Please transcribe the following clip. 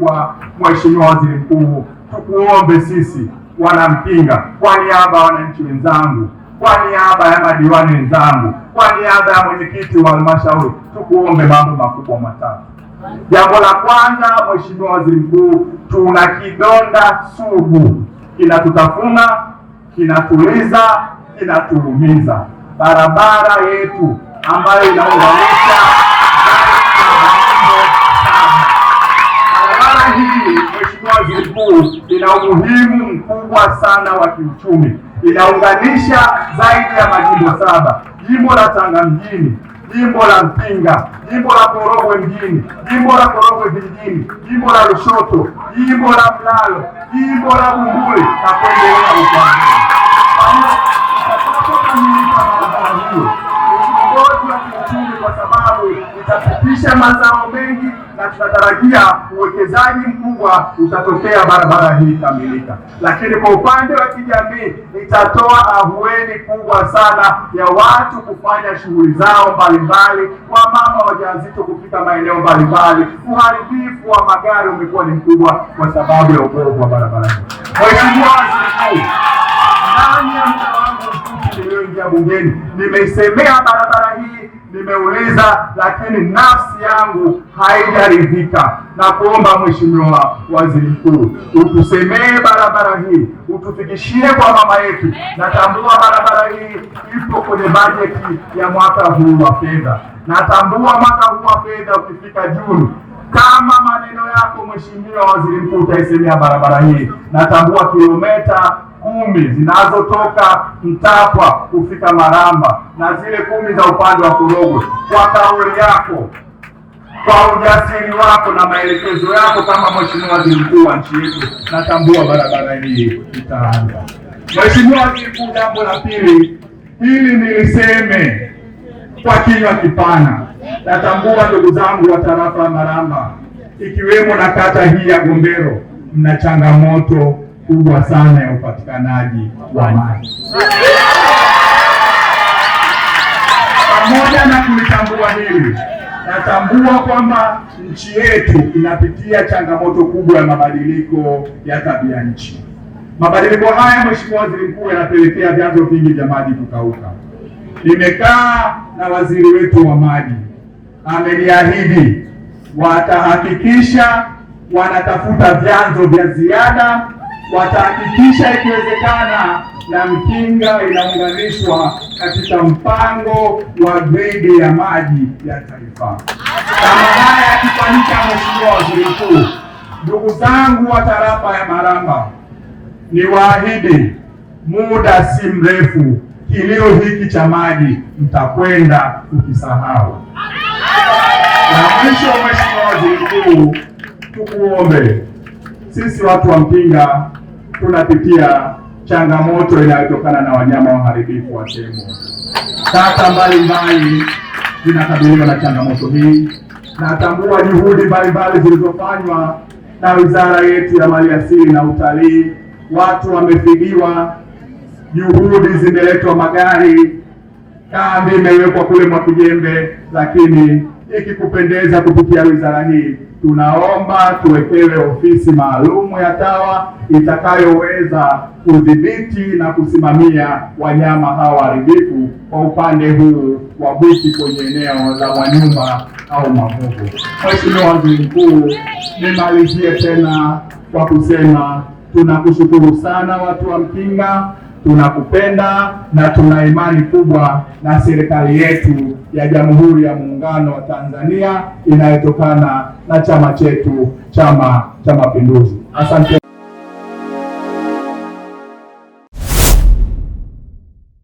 kubwa, Mheshimiwa Waziri Mkuu, tukuombe sisi Wanampinga, kwa niaba ya wananchi wenzangu, kwa niaba ya madiwani wenzangu, kwa niaba ya mwenyekiti wa halmashauri, tukuombe mambo makubwa matatu. Jambo la kwanza, Mheshimiwa Waziri Mkuu, tuna kidonda sugu, kinatutafuna, kinatuliza, kinatuumiza. Barabara yetu ambayo inaunganisha barabara hii, Mheshimiwa Waziri Mkuu, ina umuhimu mkubwa sana wa kiuchumi. Inaunganisha zaidi ya majimbo 7: jimbo la Tanga mjini, jimbo la Mpinga, jimbo la Korogwe mjini, jimbo la Korogwe vijijini, jimbo la Lushoto, jimbo la Mlalo, jimbo la Bumbuli na kuendelea huko. Uongozi wa kiuchumi, kwa sababu itapitisha mazao mengi na tunatarajia uwekezaji mkubwa utatokea barabara hii kamilika. Lakini kwa upande wa kijamii itatoa ahueni kubwa sana ya watu kufanya shughuli zao mbalimbali, wamama wajawazito kufika maeneo mbalimbali. Uharibifu wa magari umekuwa ni mkubwa kwa sababu ya ubovu wa barabara hii. Mheshimiwa Waziri Mkuu, ndani ya muda wangu mfupi nilioingia bungeni nimeisemea barabara hii, nimeuliza, lakini nafsi yangu haijaridhika. Na kuomba Mheshimiwa Waziri Mkuu, utusemee barabara hii, utufikishie kwa mama yetu. Natambua barabara hii ipo kwenye bajeti ya mwaka huu wa fedha. Natambua mwaka huu wa fedha ukifika Juni, kama maneno yako Mheshimiwa Waziri Mkuu utaisemea barabara hii, natambua kilomita 10 zinazotoka Mtapwa kufika Maramba na zile 10 za upande wa Korogwe. Kwa kauli yako, kwa ujasiri wako na maelekezo yako kama Mheshimiwa Waziri Mkuu wa nchi yetu, natambua barabara hii itaanza. Mheshimiwa Waziri Mkuu, jambo la pili, hili niliseme kwa kinywa kipana. Natambua ndugu zangu wa tarafa ya Maramba, ikiwemo na kata hii ya Gombero, mna changamoto kubwa sana ya upatikanaji wa maji. Pamoja na kulitambua hili, natambua kwamba nchi yetu inapitia changamoto kubwa ya mabadiliko ya tabia nchi. Mabadiliko haya, Mheshimiwa Waziri Mkuu, yanapelekea vyanzo vingi vya maji kukauka. Nimekaa na waziri wetu wa maji, ameniahidi watahakikisha wanatafuta vyanzo vya ziada, watahakikisha ikiwezekana na Mkinga inaunganishwa katika mpango wa gridi ya maji ya taifa. Kama haya yakifanyika, Mheshimiwa Waziri Mkuu, ndugu zangu wa tarafa ya Maramba, niwaahidi muda si mrefu kilio hiki cha maji mtakwenda kukisahau. Na mwisho, Mheshimiwa Waziri Mkuu, tukuombe, sisi watu wa Mpinga tunapitia changamoto inayotokana na wanyama waharibifu wa tembo. Kata mbalimbali zinakabiliwa na changamoto hii. Natambua juhudi mbalimbali zilizofanywa na wizara yetu ya Maliasili na Utalii. Watu wamefidiwa, juhudi zimeletwa, magari, kambi imewekwa kule Mwakijembe. Lakini ikikupendeza, kupitia wizara hii tunaomba tuwekewe ofisi maalumu ya TAWA itakayoweza kudhibiti na kusimamia wanyama hawa haribifu kwa upande huu wa Bwiti kwenye eneo la Wanyuma au Mavugo. Mheshimiwa Waziri Mkuu, nimalizie tena kwa kusema tunakushukuru sana watu wa Mpinga, tunakupenda na tuna imani kubwa na serikali yetu ya Jamhuri ya Muungano wa Tanzania inayotokana na chama chetu, Chama cha Mapinduzi. Asante.